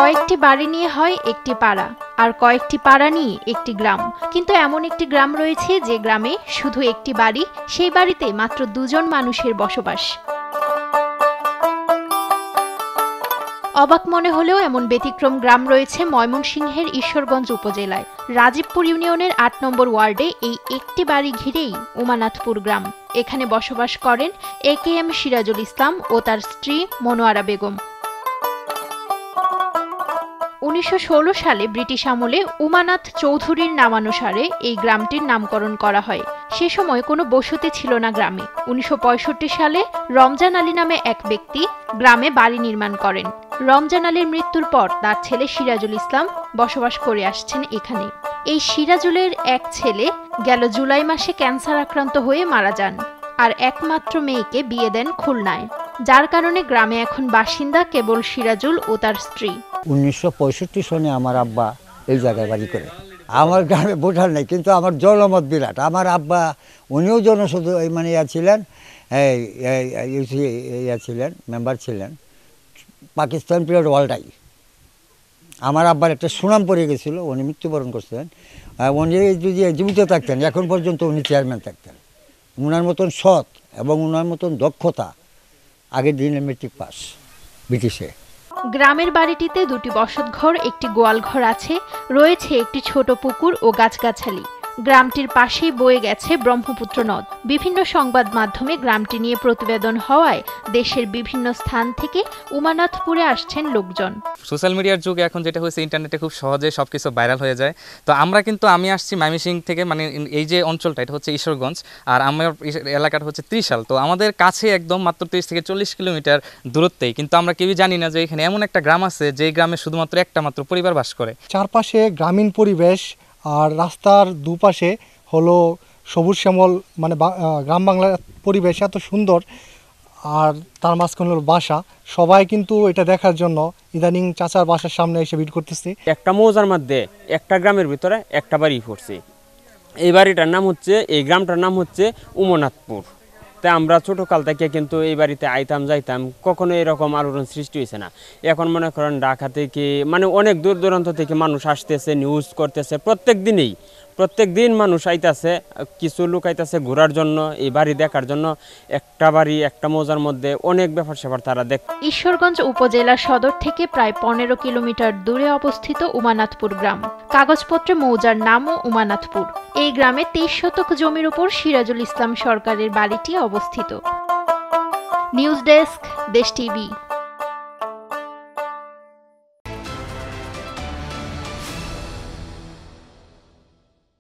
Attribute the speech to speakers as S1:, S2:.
S1: কয়েকটি বাড়ি নিয়ে হয় একটি পাড়া, আর কয়েকটি পাড়া নিয়ে একটি গ্রাম। কিন্তু এমন একটি গ্রাম রয়েছে যে গ্রামে শুধু একটি বাড়ি, সেই বাড়িতে মাত্র 2 জন মানুষের বসবাস। অবাক মনে হলেও এমন ব্যতিক্রম গ্রাম রয়েছে ময়মনসিংহের ঈশ্বরগঞ্জ উপজেলায়। রাজীবপুর ইউনিয়নের 8 নম্বর ওয়ার্ডে এই একটি বাড়ি ঘিরেই উমানাথপুর গ্রাম। এখানে বসবাস করেন AKM সিরাজুল ইসলাম ও তার স্ত্রী মনোয়ারা বেগম। 1916 সালে ব্রিটিশ আমলে উমানাথ চৌধুরীর নামানুসারে এই গ্রামটির নামকরণ করা হয়। সে সময় কোনো বসতি ছিল না গ্রামে। 1965 সালে রমজান আলী নামে এক ব্যক্তি গ্রামে বাড়ি নির্মাণ করেন। রমজান আলীর মৃত্যুর পর তার ছেলে সিরাজুল ইসলাম বসবাস করে আসছেন এখানে। এই সিরাজুলের এক ছেলে গেল জুলাই মাসে ক্যান্সার আক্রান্ত হয়ে মারা যান, আর একমাত্র মেয়েকে বিয়ে দেন খুলনায়, যার কারণে গ্রামে এখন বাসিন্দা কেবল সিরাজুল ও তার স্ত্রী।
S2: 1965 সনে আমার আব্বা এই জায়গায় বাড়ি করে। আমার গ্রামে ভোটার নেই, কিন্তু আমার জনমত বিরাট। আমার আব্বা উনিও জনশুধু মানে ছিলেন, ছিলেন মেম্বার ছিলেন পাকিস্তান পিরিয়ড ওয়ার্ল্ডাই। আমার আব্বার একটা সুনাম পড়ে গেছিলো, উনি মৃত্যুবরণ করছেন। উনি যদি জীবিত থাকতেন এখন পর্যন্ত উনি চেয়ারম্যান থাকতেন। উনার মতন সৎ এবং উনার মতন দক্ষতা, আগের দিনে মেট্রিক পাস ব্রিটিশে।
S1: গ্রামের বাড়িটিতে 2টি বসতঘর, একটি গোয়ালঘর আছে, রয়েছে একটি ছোট পুকুর ও গাছগাছালি। গ্রামটির পাশেই বয়ে গেছে ব্রহ্মপুত্র নদ। বিভিন্ন সংবাদ মাধ্যমে গ্রামটি নিয়ে প্রতিবেদন হওয়ায় দেশের বিভিন্ন স্থান থেকে উমানাথপুরে আসছেন লোকজন।
S3: সোশ্যাল মিডিয়ার যুগে এখন যেটা হয়েছে, ইন্টারনেটে খুব সহজে সবকিছু ভাইরাল হয়ে যায়। তো আমি আসছি ময়মনসিংহ থেকে, মানে এই যে অঞ্চলটা এটা হচ্ছে ঈশ্বরগঞ্জ, আর আমার এলাকাটা হচ্ছে ত্রিশাল। তো আমাদের কাছে একদম মাত্র 30 থেকে 40 কিলোমিটার দূরত্বেই, কিন্তু আমরা কেউই জানি না যে এখানে এমন একটা গ্রাম আছে যে গ্রামে শুধুমাত্র একটা মাত্র পরিবার বাস করে।
S4: চারপাশে গ্রামীণ পরিবেশ, আর রাস্তার দুপাশে হলো সবুজ শ্যামল, মানে গ্রাম বাংলার পরিবেশ এত সুন্দর, আর তার মাঝখানে হলো বাসা। সবাই কিন্তু এটা দেখার জন্য ইদানিং চাচার বাসার সামনে এসে ভিড় করতেছে।
S5: একটা মৌজার মধ্যে একটা গ্রামের ভিতরে একটা বাড়ি পড়ছে। এই বাড়িটার নাম হচ্ছে, এই গ্রামটার নাম হচ্ছে উমানাথপুর। তাই আমরা ছোটোকাল থেকে কিন্তু এই বাড়িতে আইতাম যাইতাম, কখনো এরকম আলোড়ন সৃষ্টি হয়েছে না। এখন মনে করেন ঢাকা থেকে, মানে অনেক দূর দূরান্ত থেকে মানুষ আসতেছে, নিউজ করতেছে, প্রত্যেক দিন মানুষ আইতাছে, কিছু লোক আইতাছে ঘোরার জন্য, এই বাড়ি দেখার জন্য। একটা বাড়ি একটা মৌজার মধ্যে অনেক ব্যাপার স্যাপার তারা দেখ।
S1: ঈশ্বরগঞ্জ উপজেলা সদর থেকে প্রায় 15 কিলোমিটার দূরে অবস্থিত উমানাথপুর গ্রাম। কাগজপত্রে মৌজার নামও উমানাথপুর। এই গ্রামে 23 শতক জমির উপর সিরাজুল ইসলাম সরকারের বাড়িটি অবস্থিত। নিউজ ডেস্ক, দেশ টিভি।